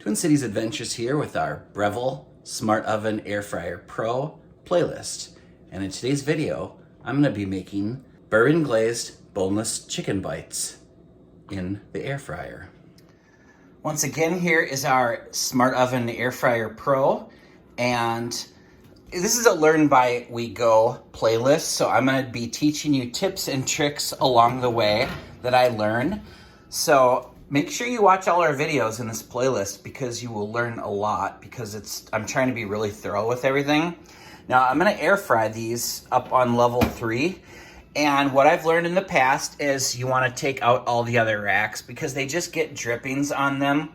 Twin Cities Adventures here with our Breville Smart Oven Air Fryer Pro playlist. And in today's video, I'm going to be making bourbon glazed boneless chicken bites in the air fryer. Once again, here is our Smart Oven Air Fryer Pro, and this is a Learn by We Go playlist, so I'm going to be teaching you tips and tricks along the way that I learn. So make sure you watch all our videos in this playlist because you will learn a lot, because I'm trying to be really thorough with everything. Now I'm going to air fry these up on level 3. And what I've learned in the past is you want to take out all the other racks because they just get drippings on them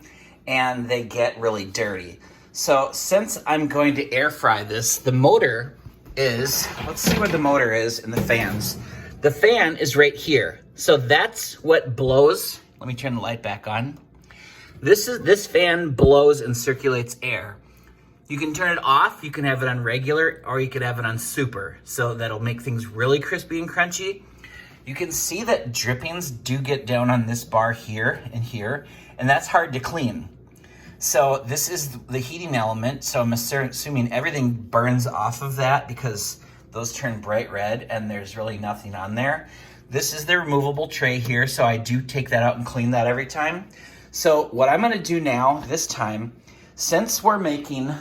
and they get really dirty. So since I'm going to air fry this, the motor is, let's see where the motor is in the fans. The fan is right here. So that's what blows. Let me turn the light back on. This fan blows and circulates air. You can turn it off, you can have it on regular, or you could have it on super. So that'll make things really crispy and crunchy. You can see that drippings do get down on this bar here and here, and that's hard to clean. So this is the heating element, so I'm assuming everything burns off of that because those turn bright red and there's really nothing on there. This is the removable tray here, so I do take that out and clean that every time. So what I'm gonna do now, this time, since we're making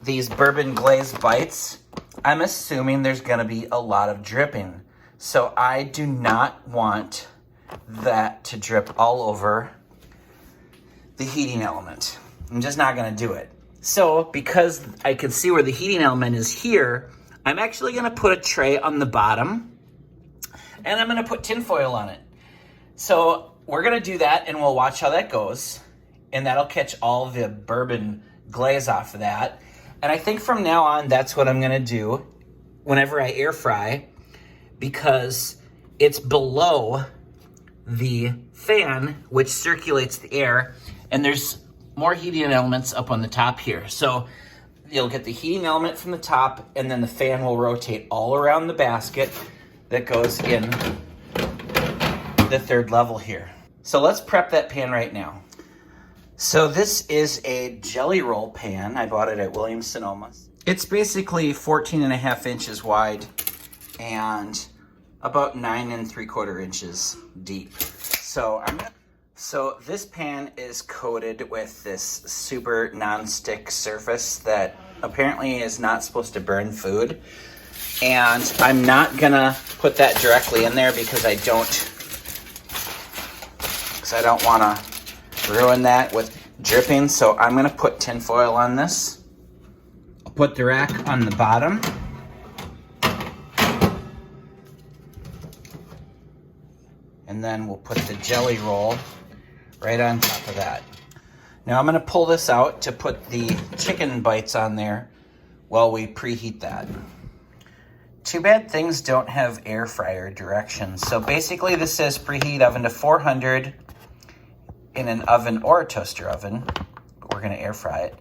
these bourbon glazed bites, I'm assuming there's gonna be a lot of dripping. So I do not want that to drip all over the heating element. I'm just not gonna do it. So because I can see where the heating element is here, I'm actually gonna put a tray on the bottom and I'm gonna put tin foil on it. So we're gonna do that and we'll watch how that goes. And that'll catch all the bourbon glaze off of that. And I think from now on, that's what I'm gonna do whenever I air fry, because it's below the fan, which circulates the air, and there's more heating elements up on the top here. So you'll get the heating element from the top, and then the fan will rotate all around the basket that goes in the third level here. So let's prep that pan right now. So this is a jelly roll pan. I bought it at Williams-Sonoma. It's basically 14.5 inches wide and about 9 3/4 inches deep. So this pan is coated with this super non-stick surface that apparently is not supposed to burn food. And I'm not gonna put that directly in there because I don't wanna ruin that with dripping. So I'm gonna put tin foil on this. I'll put the rack on the bottom. And then we'll put the jelly roll right on top of that. Now I'm gonna pull this out to put the chicken bites on there while we preheat that. Too bad things don't have air fryer directions. So basically this says preheat oven to 400 in an oven or a toaster oven. We're gonna air fry it.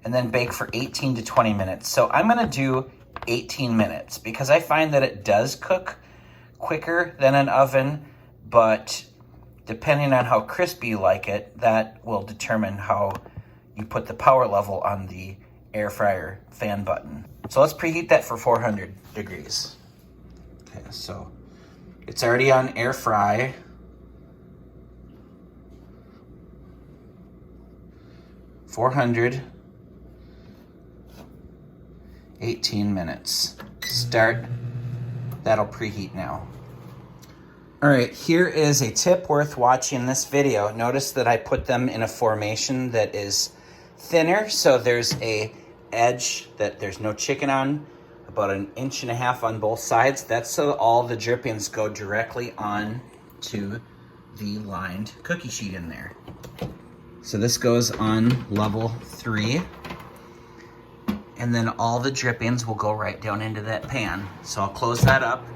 And then bake for 18 to 20 minutes. So I'm gonna do 18 minutes because I find that it does cook quicker than an oven, but depending on how crispy you like it, that will determine how you put the power level on the air fryer fan button. So let's preheat that for 400 degrees. Okay, so it's already on air fry. (400), 18 minutes. Start. That'll preheat now. All right, here is a tip worth watching this video. Notice that I put them in a formation that is thinner, so there's a edge that there's no chicken on, about 1.5 inches on both sides. That's so all the drippings go directly on to the lined cookie sheet in there. So this goes on level 3, and then all the drippings will go right down into that pan. So I'll close that up.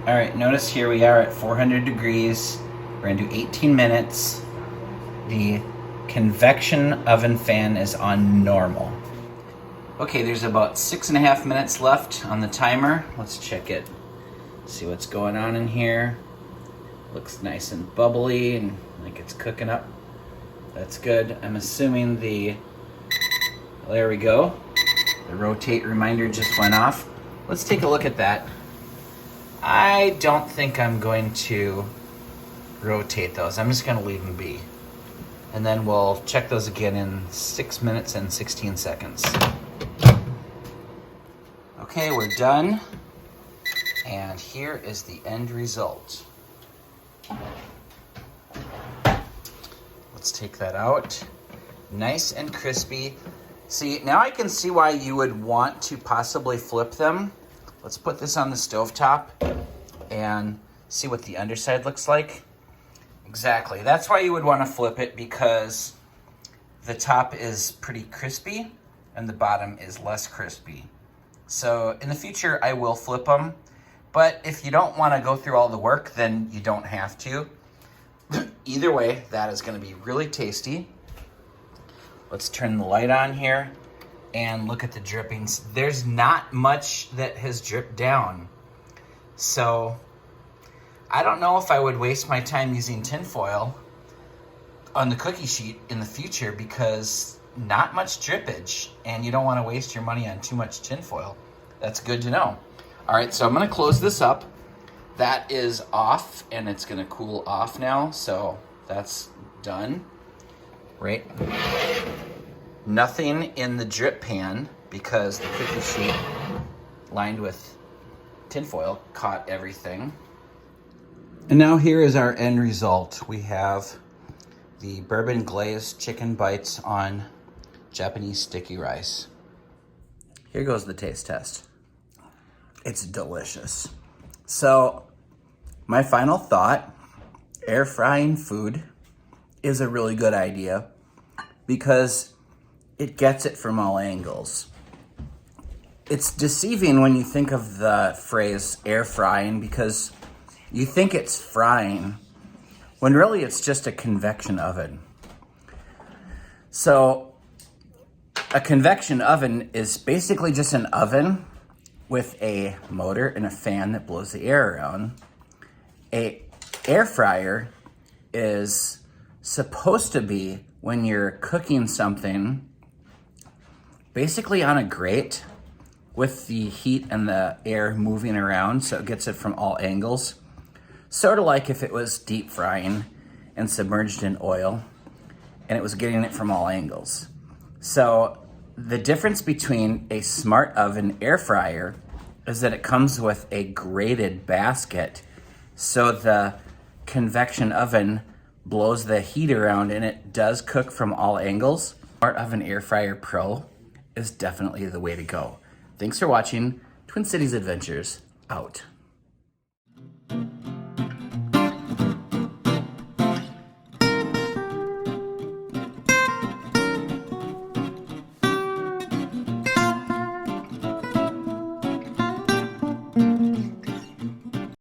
All right, notice here we are at 400 degrees. We're gonna do 18 minutes. The convection oven fan is on normal. Okay, there's about 6.5 minutes left on the timer. Let's check it. See what's going on in here. Looks nice and bubbly and like it's cooking up. That's good. I'm assuming there we go. The rotate reminder just went off. Let's take a look at that. I don't think I'm going to rotate those. I'm just gonna leave them be. And then we'll check those again in 6 minutes and 16 seconds. Okay, we're done. And here is the end result. Let's take that out. Nice and crispy. See, now I can see why you would want to possibly flip them. Let's put this on the stovetop and see what the underside looks like. Exactly, that's why you would want to flip it, because the top is pretty crispy and the bottom is less crispy. So in the future, I will flip them, but if you don't want to go through all the work, then you don't have to. Either way, that is going to be really tasty. Let's turn the light on here and look at the drippings. There's not much that has dripped down. So I don't know if I would waste my time using tinfoil on the cookie sheet in the future, because not much drippage, and you don't want to waste your money on too much tinfoil. That's good to know. All right, so I'm gonna close this up. That is off, and it's gonna cool off now, so that's done. Right? Nothing in the drip pan, because the cookie sheet lined with tinfoil caught everything. And now here is our end result. We have the bourbon glazed chicken bites on Japanese sticky rice. Here goes the taste test. It's delicious. So my final thought, air frying food is a really good idea because it gets it from all angles. It's deceiving when you think of the phrase air frying, because you think it's frying when really it's just a convection oven. So a convection oven is basically just an oven with a motor and a fan that blows the air around. A air fryer is supposed to be when you're cooking something basically on a grate with the heat and the air moving around, so it gets it from all angles. Sort of like if it was deep frying and submerged in oil and it was getting it from all angles. So the difference between a smart oven air fryer is that it comes with a grated basket, so the convection oven blows the heat around and it does cook from all angles. Smart Oven Air Fryer Pro is definitely the way to go. Thanks for watching. Twin Cities Adventures out.